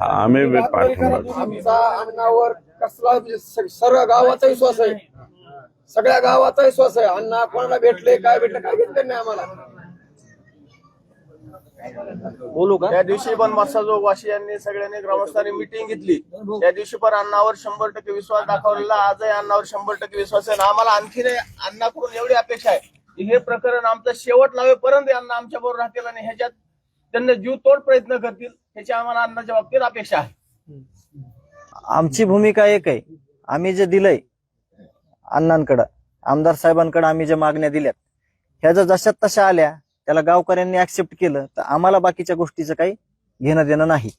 आम्ही पाठिंबा. आमचा अण्णावर कसला सर्व गावाचा विश्वास आहे, सगळ्या गावाचा विश्वास आहे. अण्णा कोणाला भेटले काय भेटले काय घेतले नाही आम्हाला. बोलू का? त्या दिवशी पण मसाजो वाशियांनी सगळ्यांनी ग्रामस्थांनी मिटिंग घेतली. त्या दिवशी पण अण्णावर 100% विश्वास दाखवलेला. आजही अण्णावर 100% विश्वास आहे. आम्हाला आणखीन अण्णाकडून एवढी अपेक्षा आहे की हे प्रकरण आमचं शेवट लावेपर्यंत अण्णा आमच्या बरोबर राहतील आणि ह्याच्यात त्यांना जीव तोड प्रयत्न करतील, ह्याची आम्हाला अण्णाच्या बाबतीत अपेक्षा आहे. आमची भूमिका एक आहे. आम्ही जे दिलंय अण्णांकडं, आमदार साहेबांकडे आम्ही ज्या मागण्या दिल्यात, ह्या जर जशात तशा आल्या, त्याला गावकऱ्यांनी ऍक्सेप्ट केलं तर आम्हाला बाकीच्या गोष्टीचं काही घेणं देणं नाही.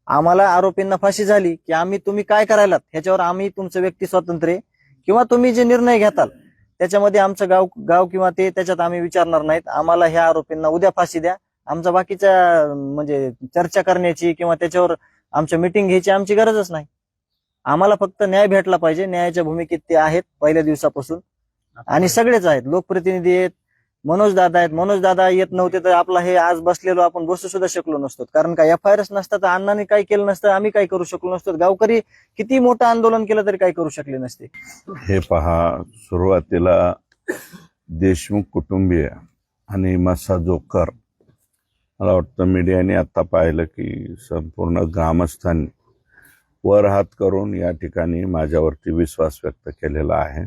आम्हाला आरोपींना फाशी झाली की तुम्ही काय करायलात ह्याच्यावर आम्ही तुमचं व्यक्ती स्वातंत्र्य किंवा तुम्ही जे निर्णय घेताल त्याच्यामध्ये आमचं गाव किंवा ते त्याच्यात आम्ही विचारणार नाहीत. आम्हाला ह्या आरोपींना उद्या फाशी द्या. आमचा बाकीच्या म्हणजे चर्चा करण्याची किंवा त्याच्यावर आमच्या मिटिंग घ्यायची आमची गरजच नाही. आम्हाला फक्त न्याय भेटला पाहिजे. न्यायाच्या भूमिकेत ते आहेत पहिल्या दिवसापासून आणि सगळेच आहेत. लोकप्रतिनिधी आहेत, मनोज दादा आहेत. मनोज दादा येत नव्हते तर आपला हे आज बसलेलो आपण बसू सुद्धा शकलो नसतो. कारण का FIRच नसता तर अण्णांनी काय केलं नसतं, आम्ही काय करू शकलो नसतो. गावकरी किती मोठं आंदोलन केलं तरी काय करू शकले नसते. हे पहा, सुरुवातीला देशमुख कुटुंबीय आणि मसा जोकर, मला वाटतं मीडियाने आता पाहिलं की संपूर्ण ग्रामस्थांनी वर हात करून या ठिकाणी माझ्यावरती विश्वास व्यक्त केलेला आहे.